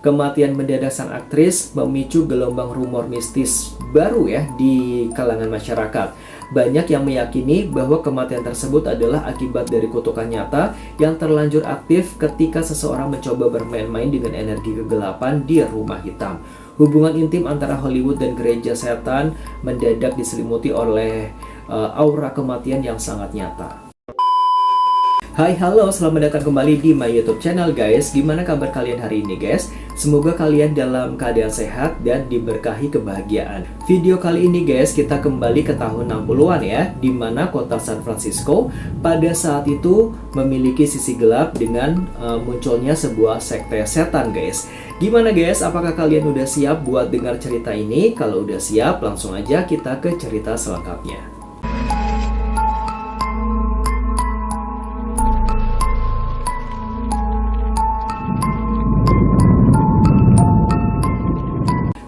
Kematian mendadak sang aktris memicu gelombang rumor mistis baru ya di kalangan masyarakat. Banyak yang meyakini bahwa kematian tersebut adalah akibat dari kutukan nyata yang terlanjur aktif ketika seseorang mencoba bermain-main dengan energi kegelapan di rumah hitam. Hubungan intim antara Hollywood dan gereja setan mendadak diselimuti oleh aura kematian yang sangat nyata. Hai, halo, selamat datang kembali di my YouTube channel guys. Gimana kabar kalian hari ini guys? Semoga kalian dalam keadaan sehat dan diberkahi kebahagiaan. Video kali ini guys, kita kembali ke tahun 60-an ya, di mana kota San Francisco pada saat itu memiliki sisi gelap dengan munculnya sebuah sekte setan guys. Gimana guys, apakah kalian udah siap buat dengar cerita ini? Kalau udah siap, langsung aja kita ke cerita selengkapnya.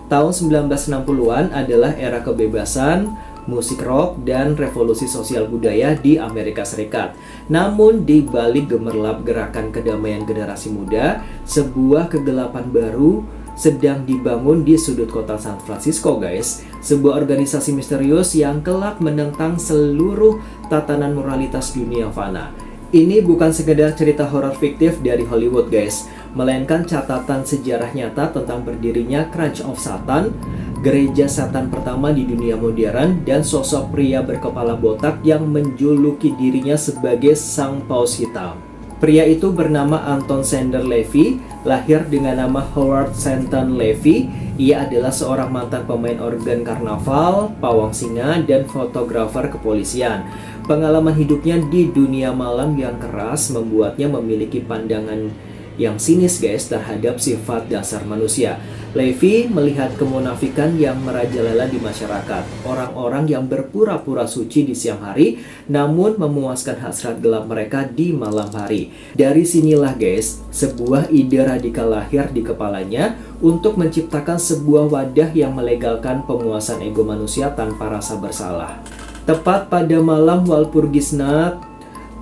Tahun 1960-an adalah era kebebasan, musik rock, dan revolusi sosial budaya di Amerika Serikat. Namun di balik gemerlap gerakan kedamaian generasi muda, sebuah kegelapan baru sedang dibangun di sudut kota San Francisco guys. Sebuah organisasi misterius yang kelak menentang seluruh tatanan moralitas dunia fana. Ini bukan sekedar cerita horor fiktif dari Hollywood guys, melainkan catatan sejarah nyata tentang berdirinya Church of Satan, gereja setan pertama di dunia modern, dan sosok pria berkepala botak yang menjuluki dirinya sebagai Sang Paus Hitam. Pria itu bernama Anton Szandor Levy, lahir dengan nama Howard Stanton Levy. Ia adalah seorang mantan pemain organ karnaval, pawang singa, dan fotografer kepolisian. Pengalaman hidupnya di dunia malam yang keras membuatnya memiliki pandangan yang sinis guys terhadap sifat dasar manusia. Levy melihat kemunafikan yang merajalela di masyarakat. Orang-orang yang berpura-pura suci di siang hari, namun memuaskan hasrat gelap mereka di malam hari. Dari sinilah guys, sebuah ide radikal lahir di kepalanya untuk menciptakan sebuah wadah yang melegalkan pemuasan ego manusia tanpa rasa bersalah. Tepat pada malam Walpurgisnacht,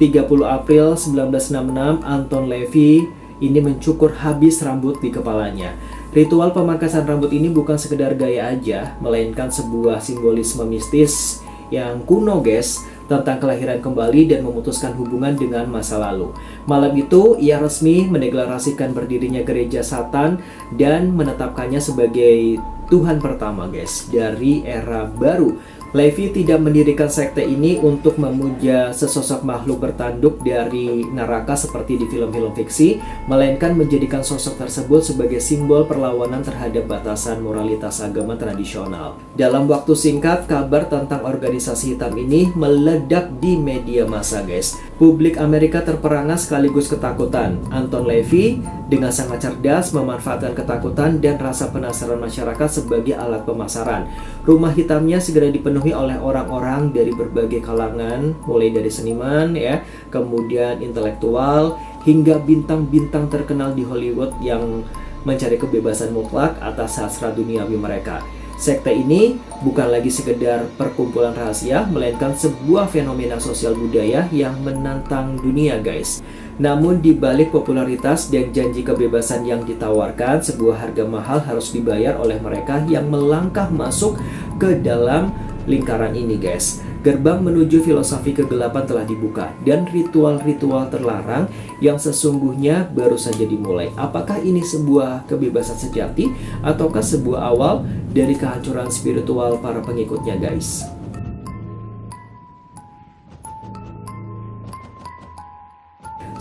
30 April 1966, Anton Levy ini mencukur habis rambut di kepalanya. Ritual pemangkasan rambut ini bukan sekedar gaya aja, melainkan sebuah simbolisme mistis yang kuno guys, tentang kelahiran kembali dan memutuskan hubungan dengan masa lalu. Malam itu, ia resmi mendeklarasikan berdirinya gereja Satan dan menetapkannya sebagai Tuhan pertama guys, dari era baru. Levy tidak mendirikan sekte ini untuk memuja sesosok makhluk bertanduk dari neraka seperti di film-film fiksi, melainkan menjadikan sosok tersebut sebagai simbol perlawanan terhadap batasan moralitas agama tradisional. Dalam waktu singkat, kabar tentang organisasi hitam ini meledak di media massa guys. Publik Amerika terperangah sekaligus ketakutan. Anton Levy dengan sangat cerdas memanfaatkan ketakutan dan rasa penasaran masyarakat sebagai alat pemasaran. Rumah hitamnya segera dipenuhi oleh orang-orang dari berbagai kalangan, mulai dari seniman ya, kemudian intelektual, hingga bintang-bintang terkenal di Hollywood yang mencari kebebasan mutlak atas hasrat duniawi mereka. Sekte ini bukan lagi sekedar perkumpulan rahasia, melainkan sebuah fenomena sosial budaya yang menantang dunia guys. Namun di balik popularitas dan janji kebebasan yang ditawarkan, sebuah harga mahal harus dibayar oleh mereka yang melangkah masuk ke dalam lingkaran ini guys. Gerbang menuju filosofi kegelapan telah dibuka dan ritual-ritual terlarang yang sesungguhnya baru saja dimulai. Apakah ini sebuah kebebasan sejati ataukah sebuah awal dari kehancuran spiritual para pengikutnya guys?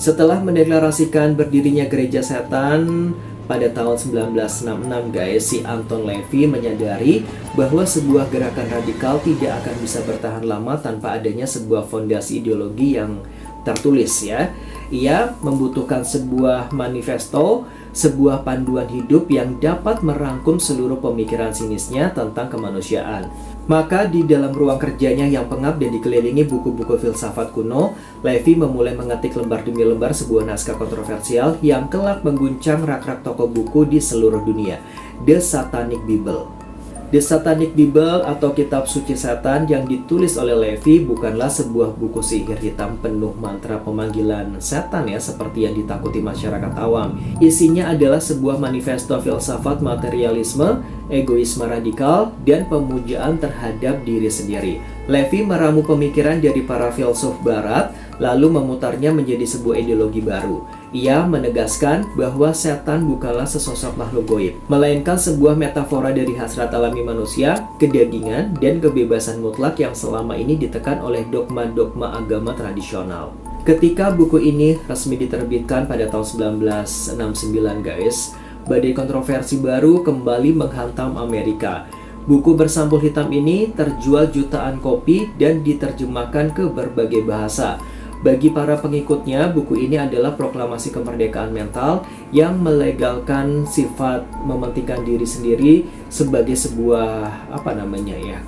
Setelah mendeklarasikan berdirinya gereja setan pada tahun 1966 guys, si Anton Levy menyadari bahwa sebuah gerakan radikal tidak akan bisa bertahan lama tanpa adanya sebuah fondasi ideologi yang tertulis ya. Ia membutuhkan sebuah manifesto, sebuah panduan hidup yang dapat merangkum seluruh pemikiran sinisnya tentang kemanusiaan. Maka di dalam ruang kerjanya yang pengap dan dikelilingi buku-buku filsafat kuno, Levy memulai mengetik lembar demi lembar sebuah naskah kontroversial yang kelak mengguncang rak-rak toko buku di seluruh dunia, The Satanic Bible. The Satanic Bible atau Kitab Suci Setan yang ditulis oleh Levi bukanlah sebuah buku sihir hitam penuh mantra pemanggilan setan ya, seperti yang ditakuti masyarakat awam. Isinya adalah sebuah manifesto filsafat materialisme, egoisme radikal, dan pemujaan terhadap diri sendiri. Levi meramu pemikiran dari para filsuf barat, lalu memutarnya menjadi sebuah ideologi baru. Ia menegaskan bahwa setan bukanlah sesosok makhluk goib, melainkan sebuah metafora dari hasrat alami manusia, kedagingan, dan kebebasan mutlak yang selama ini ditekan oleh dogma-dogma agama tradisional. Ketika buku ini resmi diterbitkan pada tahun 1969 guys, badai kontroversi baru kembali menghantam Amerika. Buku bersampul hitam ini terjual jutaan kopi dan diterjemahkan ke berbagai bahasa. Bagi para pengikutnya, buku ini adalah proklamasi kemerdekaan mental yang melegalkan sifat mementingkan diri sendiri sebagai sebuah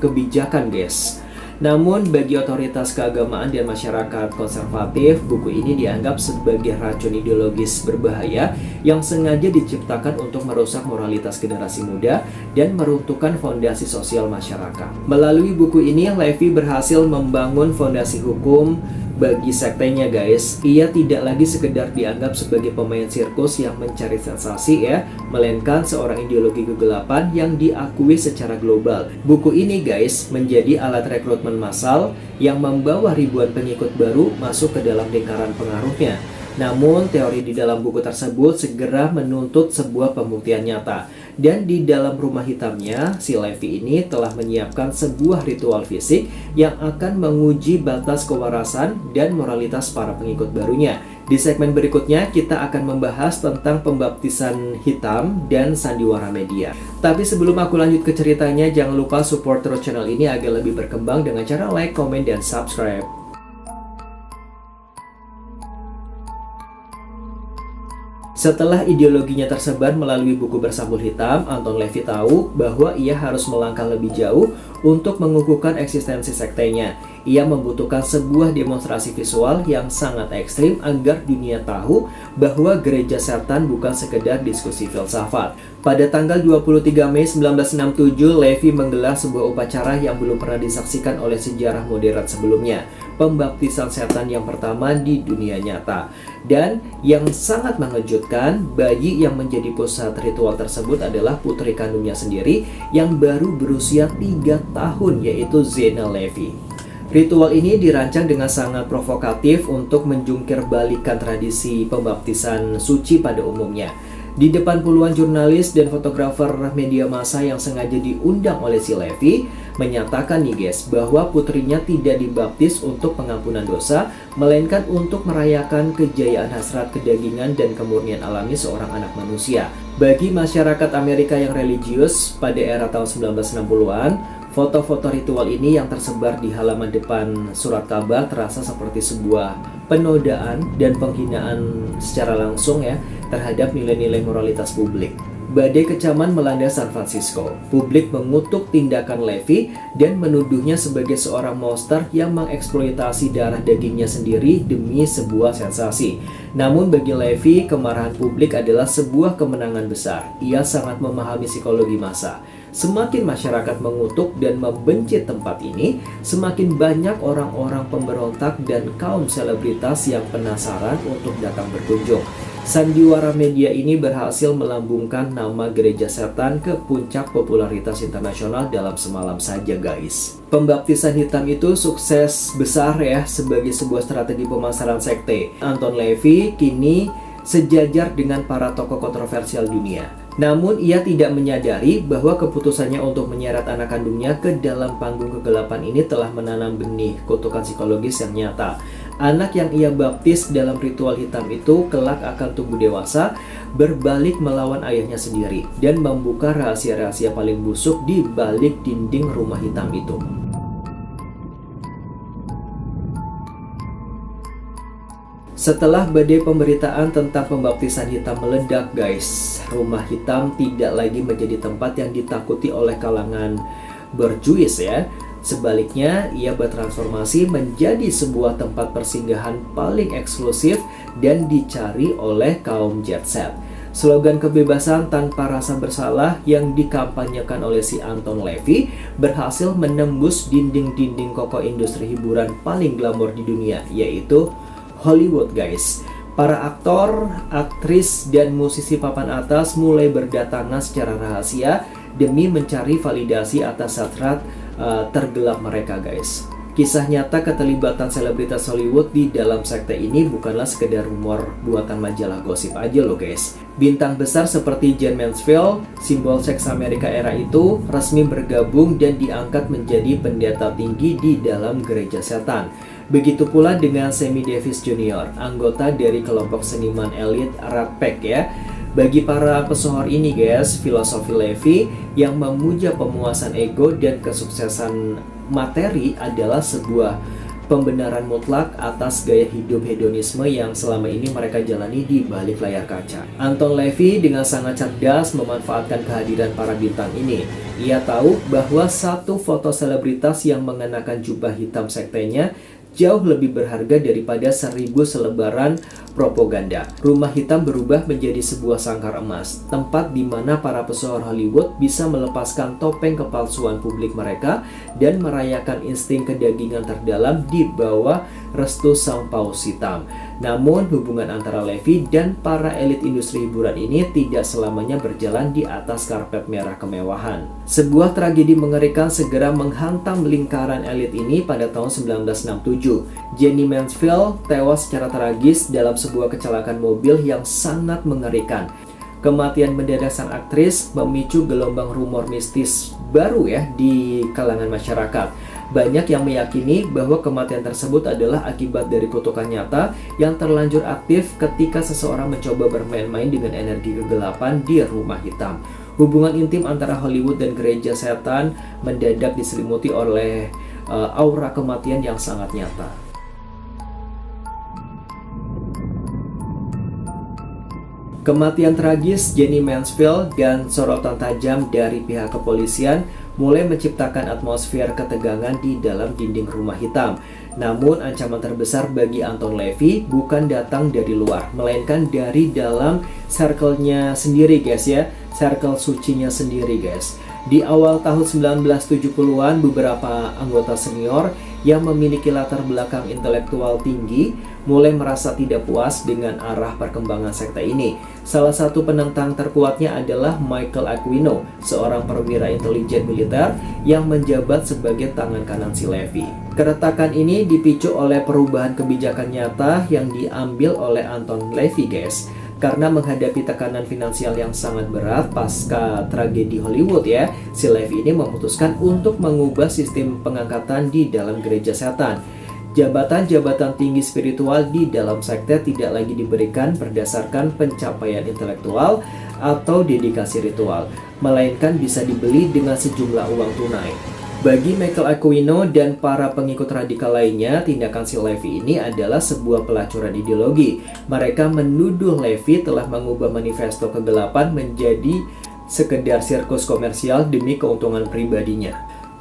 kebijakan guys. Namun bagi otoritas keagamaan dan masyarakat konservatif, buku ini dianggap sebagai racun ideologis berbahaya yang sengaja diciptakan untuk merusak moralitas generasi muda dan meruntuhkan fondasi sosial masyarakat. Melalui buku ini, Levi berhasil membangun fondasi hukum bagi sektenya guys. Ia tidak lagi sekedar dianggap sebagai pemain sirkus yang mencari sensasi ya, melainkan seorang ideologi kegelapan yang diakui secara global. Buku ini guys menjadi alat rekrutmen massal yang membawa ribuan pengikut baru masuk ke dalam lingkaran pengaruhnya. Namun teori di dalam buku tersebut segera menuntut sebuah pembuktian nyata. Dan di dalam rumah hitamnya, si Levi ini telah menyiapkan sebuah ritual fisik yang akan menguji batas kewarasan dan moralitas para pengikut barunya. Di segmen berikutnya, kita akan membahas tentang pembaptisan hitam dan sandiwara media. Tapi sebelum aku lanjut ke ceritanya, jangan lupa support terus channel ini agar lebih berkembang dengan cara like, komen, dan subscribe. Setelah ideologinya tersebar melalui buku bersampul hitam, Anton Levi tahu bahwa ia harus melangkah lebih jauh untuk mengukuhkan eksistensi sektenya. Ia membutuhkan sebuah demonstrasi visual yang sangat ekstrim agar dunia tahu bahwa gereja setan bukan sekedar diskusi filsafat. Pada tanggal 23 Mei 1967, Levi menggelar sebuah upacara yang belum pernah disaksikan oleh sejarah modern sebelumnya. Pembaptisan setan yang pertama di dunia nyata. Dan yang sangat mengejutkan, bayi yang menjadi pusat ritual tersebut adalah putri kandungnya sendiri yang baru berusia 3 tahun, yaitu Zena Levi. Ritual ini dirancang dengan sangat provokatif untuk menjungkir balikan tradisi pembaptisan suci pada umumnya. Di depan puluhan jurnalis dan fotografer media massa yang sengaja diundang oleh si Levi, menyatakan nih guys, bahwa putrinya tidak dibaptis untuk pengampunan dosa, melainkan untuk merayakan kejayaan hasrat kedagingan dan kemurnian alami seorang anak manusia. Bagi masyarakat Amerika yang religius pada era tahun 1960-an, foto-foto ritual ini yang tersebar di halaman depan surat Ka'bah terasa seperti sebuah penodaan dan penghinaan secara langsung ya terhadap nilai-nilai moralitas publik. Badai kecaman melanda San Francisco. Publik mengutuk tindakan Levi dan menuduhnya sebagai seorang monster yang mengeksploitasi darah dagingnya sendiri demi sebuah sensasi. Namun bagi Levi, kemarahan publik adalah sebuah kemenangan besar. Ia sangat memahami psikologi massa. Semakin masyarakat mengutuk dan membenci tempat ini, semakin banyak orang-orang pemberontak dan kaum selebritas yang penasaran untuk datang berkunjung. Sandiwara media ini berhasil melambungkan nama gereja setan ke puncak popularitas internasional dalam semalam saja guys. Pembaptisan hitam itu sukses besar ya sebagai sebuah strategi pemasaran sekte. Anton Levi kini sejajar dengan para tokoh kontroversial dunia. Namun ia tidak menyadari bahwa keputusannya untuk menyeret anak kandungnya ke dalam panggung kegelapan ini telah menanam benih kutukan psikologis yang nyata. Anak yang ia baptis dalam ritual hitam itu kelak akan tumbuh dewasa, berbalik melawan ayahnya sendiri, dan membuka rahasia-rahasia paling busuk di balik dinding rumah hitam itu. Setelah badai pemberitaan tentang pembaptisan hitam meledak guys, rumah hitam tidak lagi menjadi tempat yang ditakuti oleh kalangan berjuis ya. Sebaliknya, ia bertransformasi menjadi sebuah tempat persinggahan paling eksklusif dan dicari oleh kaum jet set. Slogan kebebasan tanpa rasa bersalah yang dikampanyekan oleh si Anton LaVey berhasil menembus dinding-dinding kokoh industri hiburan paling glamor di dunia, yaitu Hollywood, guys. Para aktor, aktris, dan musisi papan atas mulai berdatangan secara rahasia demi mencari validasi atas hasrat tergelap mereka, guys. Kisah nyata keterlibatan selebritas Hollywood di dalam sekte ini bukanlah sekedar rumor buatan majalah gosip aja loh, guys. Bintang besar seperti Jayne Mansfield, simbol seks Amerika era itu, resmi bergabung dan diangkat menjadi pendeta tinggi di dalam gereja setan. Begitu pula dengan Sammy Davis Jr., anggota dari kelompok seniman elit Rat Pack ya. Bagi para pesohor ini, guys, filosofi LaVey yang memuja pemuasan ego dan kesuksesan materi adalah sebuah pembenaran mutlak atas gaya hidup hedonisme yang selama ini mereka jalani di balik layar kaca. Anton LaVey dengan sangat cerdas memanfaatkan kehadiran para bintang ini. Ia tahu bahwa satu foto selebritas yang mengenakan jubah hitam sektenya jauh lebih berharga daripada 1000 selebaran propaganda. Rumah Hitam berubah menjadi sebuah sangkar emas, tempat di mana para pesohor Hollywood bisa melepaskan topeng kepalsuan publik mereka dan merayakan insting kedagingan terdalam di bawah restu sang paus hitam. Namun, hubungan antara LaVey dan para elit industri hiburan ini tidak selamanya berjalan di atas karpet merah kemewahan. Sebuah tragedi mengerikan segera menghantam lingkaran elit ini pada tahun 1967. Jayne Mansfield tewas secara tragis dalam sebuah kecelakaan mobil yang sangat mengerikan. Kematian mendadak sang aktris memicu gelombang rumor mistis baru ya di kalangan masyarakat. Banyak yang meyakini bahwa kematian tersebut adalah akibat dari kutukan nyata yang terlanjur aktif ketika seseorang mencoba bermain-main dengan energi kegelapan di rumah hitam. Hubungan intim antara Hollywood dan gereja setan mendadak diselimuti oleh aura kematian yang sangat nyata. Kematian tragis Jayne Mansfield dan sorotan tajam dari pihak kepolisian mulai menciptakan atmosfer ketegangan di dalam dinding rumah hitam. Namun ancaman terbesar bagi Anton LaVey bukan datang dari luar, melainkan dari dalam circle-nya sendiri, guys ya. Circle sucinya sendiri, guys. Di awal tahun 1970-an, beberapa anggota senior yang memiliki latar belakang intelektual tinggi mulai merasa tidak puas dengan arah perkembangan sekte ini. Salah satu penentang terkuatnya adalah Michael Aquino, seorang perwira intelijen militer yang menjabat sebagai tangan kanan si LaVey. Keretakan ini dipicu oleh perubahan kebijakan nyata yang diambil oleh Anton LaVey, guys. Karena menghadapi tekanan finansial yang sangat berat pasca tragedi Hollywood ya, si LaVey ini memutuskan untuk mengubah sistem pengangkatan di dalam gereja setan. Jabatan-jabatan tinggi spiritual di dalam sekte tidak lagi diberikan berdasarkan pencapaian intelektual atau dedikasi ritual, melainkan bisa dibeli dengan sejumlah uang tunai. Bagi Michael Aquino dan para pengikut radikal lainnya, tindakan si LaVey ini adalah sebuah pelacuran ideologi. Mereka menuduh LaVey telah mengubah manifesto kegelapan menjadi sekedar sirkus komersial demi keuntungan pribadinya.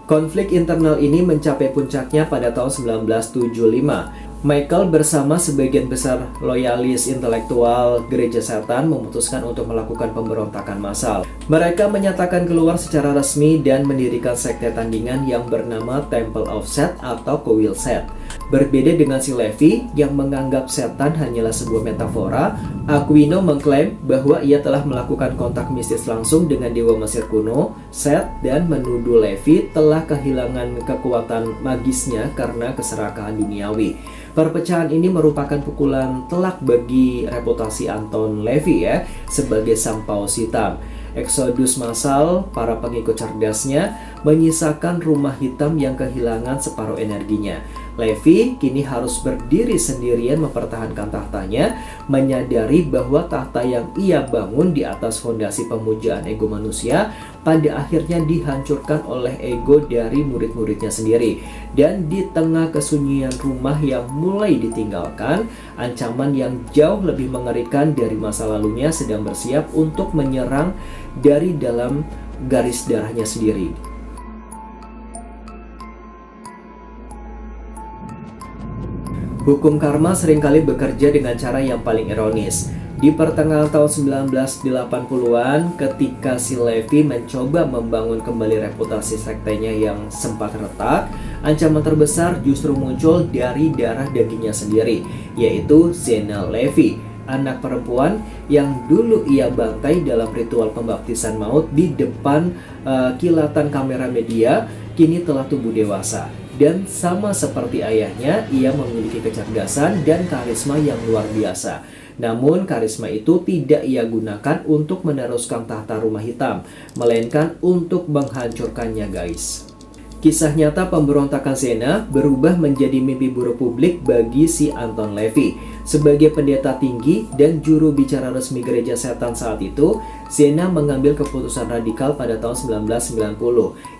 Konflik internal ini mencapai puncaknya pada tahun 1975. Michael bersama sebagian besar loyalis intelektual gereja setan memutuskan untuk melakukan pemberontakan massal. Mereka menyatakan keluar secara resmi dan mendirikan sekte tandingan yang bernama Temple of Set atau Kuil Set. Berbeda dengan si LaVey yang menganggap setan hanyalah sebuah metafora, Aquino mengklaim bahwa ia telah melakukan kontak mistis langsung dengan dewa Mesir kuno, Set, dan menuduh LaVey telah kehilangan kekuatan magisnya karena keserakahan duniawi. Perpecahan ini merupakan pukulan telak bagi reputasi Anton LaVey ya sebagai sang paus hitam. Eksodus massal para pengikut cerdasnya menyisakan rumah hitam yang kehilangan separuh energinya. LaVey kini harus berdiri sendirian mempertahankan tahtanya, menyadari bahwa tahta yang ia bangun di atas fondasi pemujaan ego manusia pada akhirnya dihancurkan oleh ego dari murid-muridnya sendiri. Dan di tengah kesunyian rumah yang mulai ditinggalkan, ancaman yang jauh lebih mengerikan dari masa lalunya sedang bersiap untuk menyerang dari dalam garis darahnya sendiri. Hukum karma seringkali bekerja dengan cara yang paling ironis. Di pertengahan tahun 1980-an, ketika si Levy mencoba membangun kembali reputasi sektenya yang sempat retak, ancaman terbesar justru muncul dari darah dagingnya sendiri, yaitu Zena Levy, anak perempuan yang dulu ia bantai dalam ritual pembaptisan maut di depan kilatan kamera media, kini telah tumbuh dewasa. Dan sama seperti ayahnya, ia memiliki kecerdasan dan karisma yang luar biasa. Namun karisma itu tidak ia gunakan untuk meneruskan tahta rumah hitam, melainkan untuk menghancurkannya, guys. Kisah nyata pemberontakan Zena berubah menjadi mimpi buruk publik bagi si Anton Levy. Sebagai pendeta tinggi dan juru bicara resmi gereja setan saat itu, Zena mengambil keputusan radikal pada tahun 1990.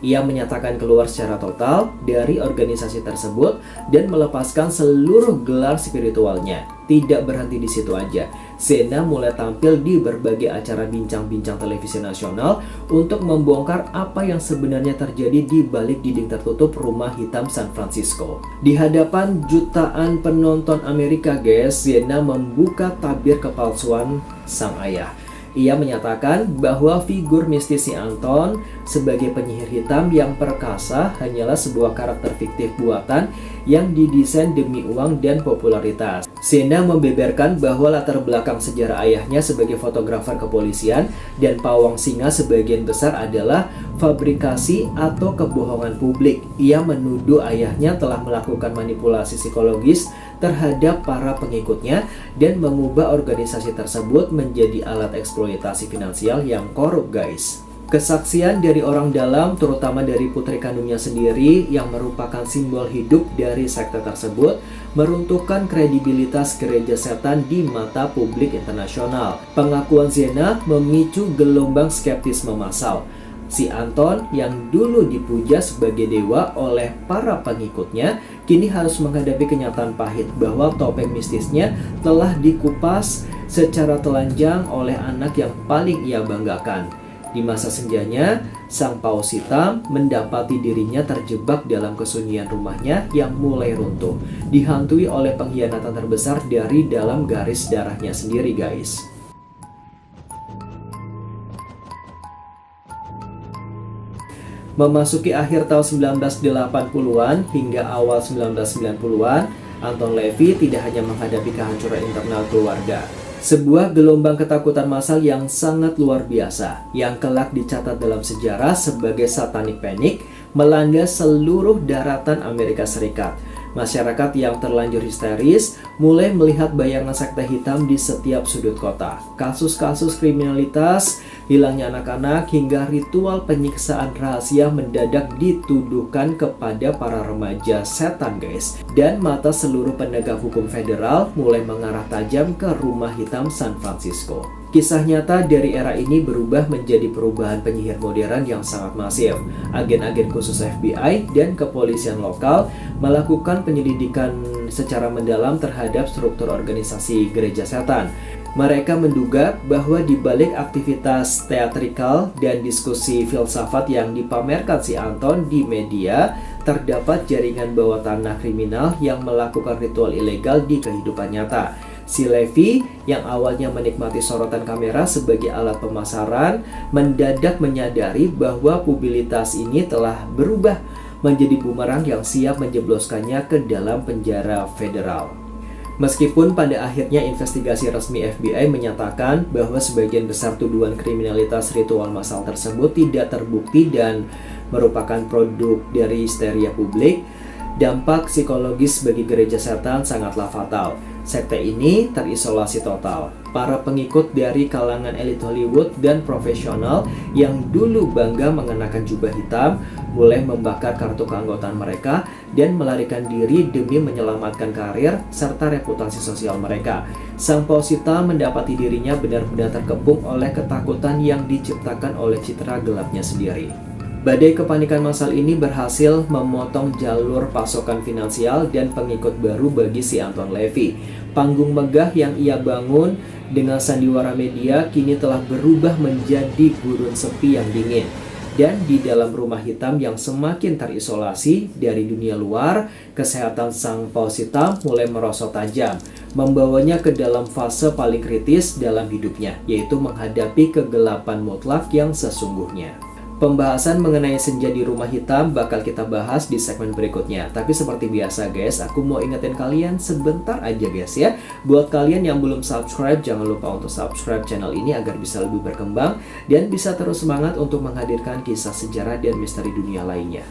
Ia menyatakan keluar secara total dari organisasi tersebut dan melepaskan seluruh gelar spiritualnya. Tidak berhenti di situ aja, Zena mulai tampil di berbagai acara bincang-bincang televisi nasional untuk membongkar apa yang sebenarnya terjadi di balik dinding tertutup rumah hitam San Francisco. Di hadapan jutaan penonton Amerika, guys, Zena membuka tabir kepalsuan sang ayah. Ia menyatakan bahwa figur mistis si Anton sebagai penyihir hitam yang perkasa hanyalah sebuah karakter fiktif buatan yang didesain demi uang dan popularitas. Zena membeberkan bahwa latar belakang sejarah ayahnya sebagai fotografer kepolisian dan pawang singa sebagian besar adalah fabrikasi atau kebohongan publik. Ia menuduh ayahnya telah melakukan manipulasi psikologis terhadap para pengikutnya dan mengubah organisasi tersebut menjadi alat eksploitasi finansial yang korup, guys. Kesaksian dari orang dalam, terutama dari putri kandungnya sendiri yang merupakan simbol hidup dari sekte tersebut, meruntuhkan kredibilitas gereja setan di mata publik internasional. Pengakuan Zena memicu gelombang skeptisme massal. Si Anton yang dulu dipuja sebagai dewa oleh para pengikutnya kini harus menghadapi kenyataan pahit bahwa topeng mistisnya telah dikupas secara telanjang oleh anak yang paling ia banggakan. Di masa senjanya, sang paus hitam mendapati dirinya terjebak dalam kesunyian rumahnya yang mulai runtuh, dihantui oleh pengkhianatan terbesar dari dalam garis darahnya sendiri, guys. Memasuki akhir tahun 1980-an hingga awal 1990-an, Anton Levy tidak hanya menghadapi kehancuran internal keluarga. Sebuah gelombang ketakutan massal yang sangat luar biasa, yang kelak dicatat dalam sejarah sebagai Satanic Panic, melanda seluruh daratan Amerika Serikat. Masyarakat yang terlanjur histeris mulai melihat bayangan sekte hitam di setiap sudut kota. Kasus-kasus kriminalitas, hilangnya anak-anak, hingga ritual penyiksaan rahasia mendadak dituduhkan kepada para remaja setan, guys. Dan mata seluruh penegak hukum federal mulai mengarah tajam ke rumah hitam San Francisco. Kisah nyata dari era ini berubah menjadi perubahan penyihir modern yang sangat masif. Agen-agen khusus FBI dan kepolisian lokal melakukan penyelidikan secara mendalam terhadap struktur organisasi gereja setan. Mereka menduga bahwa di balik aktivitas teatrikal dan diskusi filsafat yang dipamerkan si Anton di media, terdapat jaringan bawah tanah kriminal yang melakukan ritual ilegal di kehidupan nyata. Si Levy yang awalnya menikmati sorotan kamera sebagai alat pemasaran mendadak menyadari bahwa publisitas ini telah berubah menjadi bumerang yang siap menjebloskannya ke dalam penjara federal. Meskipun pada akhirnya investigasi resmi FBI menyatakan bahwa sebagian besar tuduhan kriminalitas ritual massal tersebut tidak terbukti dan merupakan produk dari histeria publik, dampak psikologis bagi gereja setan sangatlah fatal. Sekte ini terisolasi total. Para pengikut dari kalangan elit Hollywood dan profesional yang dulu bangga mengenakan jubah hitam mulai membakar kartu keanggotaan mereka dan melarikan diri demi menyelamatkan karir serta reputasi sosial mereka. Sang paus hitam mendapati dirinya benar-benar terkepung oleh ketakutan yang diciptakan oleh citra gelapnya sendiri. Badai kepanikan massal ini berhasil memotong jalur pasokan finansial dan pengikut baru bagi si Anton Levy. Panggung megah yang ia bangun dengan sandiwara media kini telah berubah menjadi gurun sepi yang dingin. Dan di dalam rumah hitam yang semakin terisolasi dari dunia luar, kesehatan sang paus hitam mulai merosot tajam, membawanya ke dalam fase paling kritis dalam hidupnya, yaitu menghadapi kegelapan mutlak yang sesungguhnya. Pembahasan mengenai senja di rumah hitam bakal kita bahas di segmen berikutnya. Tapi seperti biasa guys, aku mau ingetin kalian sebentar aja guys ya. Buat kalian yang belum subscribe, jangan lupa untuk subscribe channel ini agar bisa lebih berkembang dan bisa terus semangat untuk menghadirkan kisah sejarah dan misteri dunia lainnya.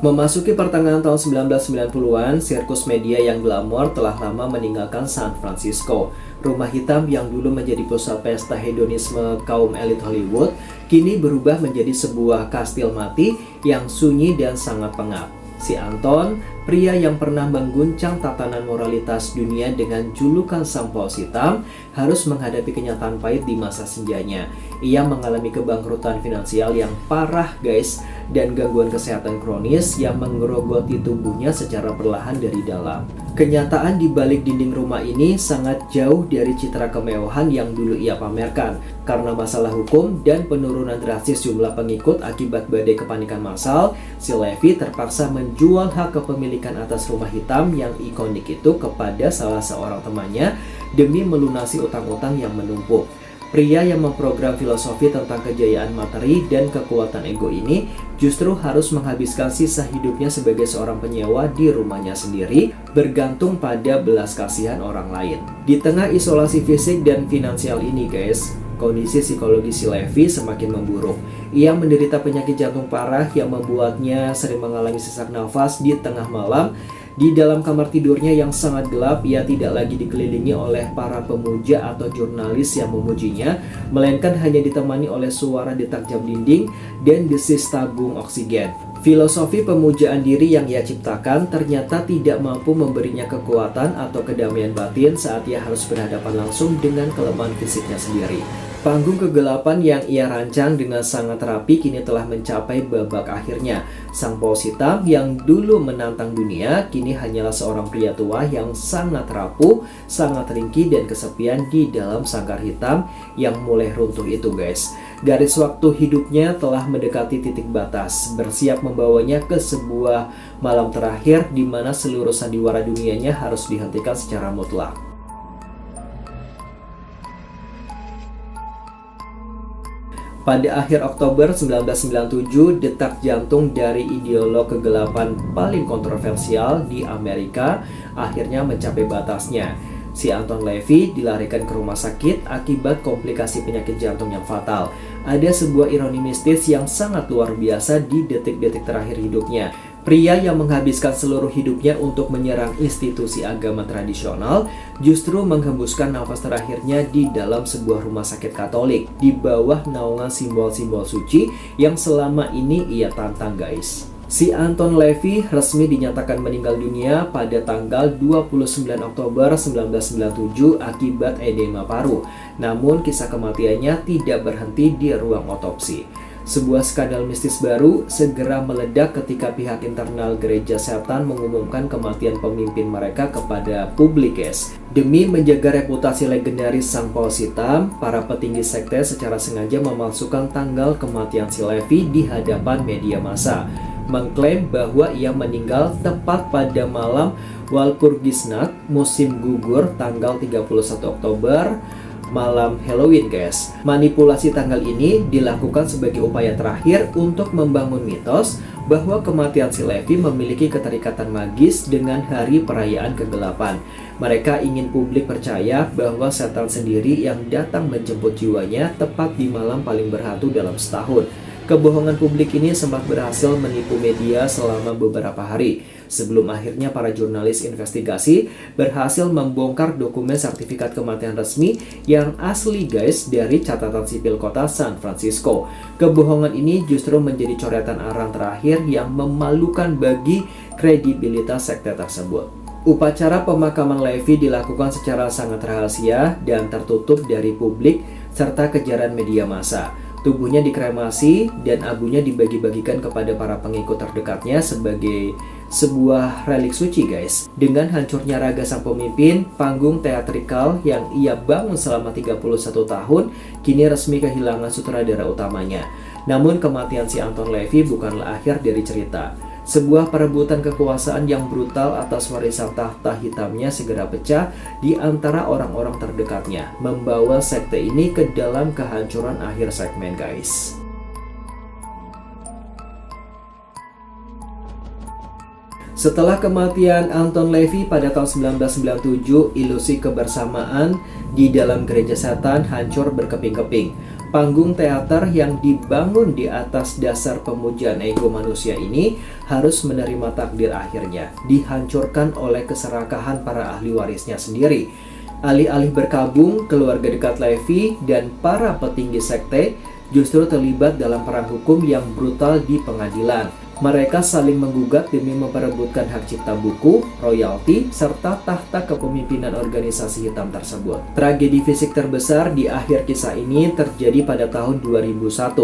Memasuki pertengahan tahun 1990-an, sirkus media yang glamor telah lama meninggalkan San Francisco. Rumah hitam yang dulu menjadi pusat pesta hedonisme kaum elit Hollywood, kini berubah menjadi sebuah kastil mati yang sunyi dan sangat pengap. Si Anton, pria yang pernah mengguncang tatanan moralitas dunia dengan julukan Sang Paus Hitam, harus menghadapi kenyataan pahit di masa senjanya. Ia mengalami kebangkrutan finansial yang parah guys, dan gangguan kesehatan kronis yang menggerogoti tubuhnya secara perlahan dari dalam. Kenyataan di balik dinding rumah ini sangat jauh dari citra kemewahan yang dulu ia pamerkan. Karena masalah hukum dan penurunan drastis jumlah pengikut akibat badai kepanikan massal, si Levi terpaksa menjual hak kepemilikan atas rumah hitam yang ikonik itu kepada salah seorang temannya demi melunasi utang-utang yang menumpuk. Pria yang memprogram filosofi tentang kejayaan materi dan kekuatan ego ini justru harus menghabiskan sisa hidupnya sebagai seorang penyewa di rumahnya sendiri, bergantung pada belas kasihan orang lain. Di tengah isolasi fisik dan finansial ini guys, kondisi psikologi si Levi semakin memburuk. Ia menderita penyakit jantung parah yang membuatnya sering mengalami sesak nafas di tengah malam. Di dalam kamar tidurnya yang sangat gelap, ia tidak lagi dikelilingi oleh para pemuja atau jurnalis yang memujinya, melainkan hanya ditemani oleh suara detak jam dinding dan desis tabung oksigen. Filosofi pemujaan diri yang ia ciptakan ternyata tidak mampu memberinya kekuatan atau kedamaian batin saat ia harus berhadapan langsung dengan kelemahan fisiknya sendiri. Panggung kegelapan yang ia rancang dengan sangat rapi kini telah mencapai babak akhirnya. Sang Paus Hitam yang dulu menantang dunia kini hanyalah seorang pria tua yang sangat rapuh, sangat ringkih dan kesepian di dalam sangkar hitam yang mulai runtuh itu guys. Garis waktu hidupnya telah mendekati titik batas, bersiap membawanya ke sebuah malam terakhir di mana seluruh sandiwara dunianya harus dihentikan secara mutlak. Pada akhir Oktober 1997, detak jantung dari ideolog kegelapan paling kontroversial di Amerika akhirnya mencapai batasnya. Si Anton Levi dilarikan ke rumah sakit akibat komplikasi penyakit jantung yang fatal. Ada sebuah ironi mistis yang sangat luar biasa di detik-detik terakhir hidupnya. Pria yang menghabiskan seluruh hidupnya untuk menyerang institusi agama tradisional justru menghembuskan nafas terakhirnya di dalam sebuah rumah sakit Katolik di bawah naungan simbol-simbol suci yang selama ini ia tantang guys. Si Anton Levi resmi dinyatakan meninggal dunia pada tanggal 29 Oktober 1997 akibat edema paru. Namun kisah kematiannya tidak berhenti di ruang otopsi. Sebuah skandal mistis baru segera meledak ketika pihak internal gereja setan mengumumkan kematian pemimpin mereka kepada publik guys. Demi menjaga reputasi legendaris Sang Paus Hitam, para petinggi sekte secara sengaja memalsukan tanggal kematian si Levi di hadapan media massa, mengklaim bahwa ia meninggal tepat pada malam Walpurgisnacht, musim gugur tanggal 31 Oktober, malam Halloween guys. Manipulasi tanggal ini dilakukan sebagai upaya terakhir untuk membangun mitos bahwa kematian si Levi memiliki keterikatan magis dengan hari perayaan kegelapan. Mereka ingin publik percaya bahwa setan sendiri yang datang menjemput jiwanya tepat di malam paling berhantu dalam setahun. Kebohongan publik ini sempat berhasil menipu media selama beberapa hari, sebelum akhirnya para jurnalis investigasi berhasil membongkar dokumen sertifikat kematian resmi yang asli guys dari catatan sipil kota San Francisco. Kebohongan ini justru menjadi coretan arang terakhir yang memalukan bagi kredibilitas sekte tersebut. Upacara pemakaman Levi dilakukan secara sangat rahasia dan tertutup dari publik serta kejaran media massa. Tubuhnya dikremasi dan abunya dibagi-bagikan kepada para pengikut terdekatnya sebagai sebuah relik suci, guys. Dengan hancurnya raga sang pemimpin, panggung teatrikal yang ia bangun selama 31 tahun kini resmi kehilangan sutradara utamanya. Namun kematian si Anton LaVey bukanlah akhir dari cerita. Sebuah perebutan kekuasaan yang brutal atas warisan tahta hitamnya segera pecah di antara orang-orang terdekatnya, membawa sekte ini ke dalam kehancuran akhir segmen, guys. Setelah kematian Anton LaVey pada tahun 1997, ilusi kebersamaan di dalam gereja setan hancur berkeping-keping. Panggung teater yang dibangun di atas dasar pemujaan ego manusia ini harus menerima takdir akhirnya, dihancurkan oleh keserakahan para ahli warisnya sendiri. Alih-alih berkabung, keluarga dekat LaVey dan para petinggi sekte justru terlibat dalam perang hukum yang brutal di pengadilan. Mereka saling menggugat demi memperebutkan hak cipta buku, royalti, serta tahta kepemimpinan organisasi hitam tersebut. Tragedi fisik terbesar di akhir kisah ini terjadi pada tahun 2001.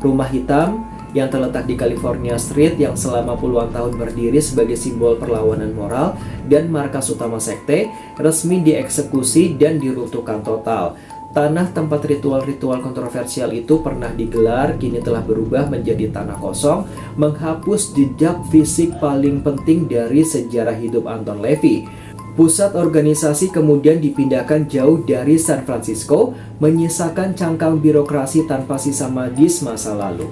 Rumah hitam yang terletak di California Street yang selama puluhan tahun berdiri sebagai simbol perlawanan moral dan markas utama sekte, resmi dieksekusi dan diruntuhkan total. Tanah tempat ritual-ritual kontroversial itu pernah digelar, kini telah berubah menjadi tanah kosong, menghapus jejak fisik paling penting dari sejarah hidup Anton LaVey. Pusat organisasi kemudian dipindahkan jauh dari San Francisco, menyisakan cangkang birokrasi tanpa sisa magis masa lalu.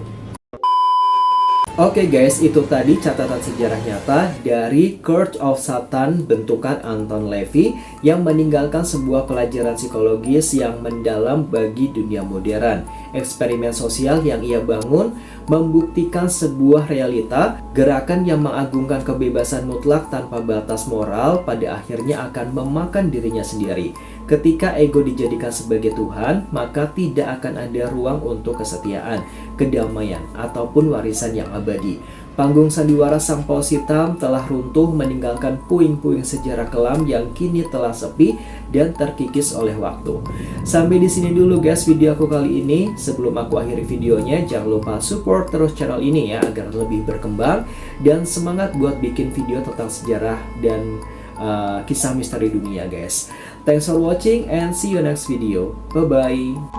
Oke guys, itu tadi catatan sejarah nyata dari Curse of Satan bentukan Anton LaVey yang meninggalkan sebuah pelajaran psikologis yang mendalam bagi dunia modern. Eksperimen sosial yang ia bangun membuktikan sebuah realita, gerakan yang mengagungkan kebebasan mutlak tanpa batas moral pada akhirnya akan memakan dirinya sendiri. Ketika ego dijadikan sebagai Tuhan, maka tidak akan ada ruang untuk kesetiaan, kedamaian, ataupun warisan yang abadi. Panggung sandiwara sang paus hitam telah runtuh meninggalkan puing-puing sejarah kelam yang kini telah sepi dan terkikis oleh waktu. Sampai di sini dulu guys video aku kali ini. Sebelum aku akhiri videonya, jangan lupa support terus channel ini ya agar lebih berkembang dan semangat buat bikin video tentang sejarah dan kisah misteri dunia guys. Thanks for watching and see you next video. Bye bye.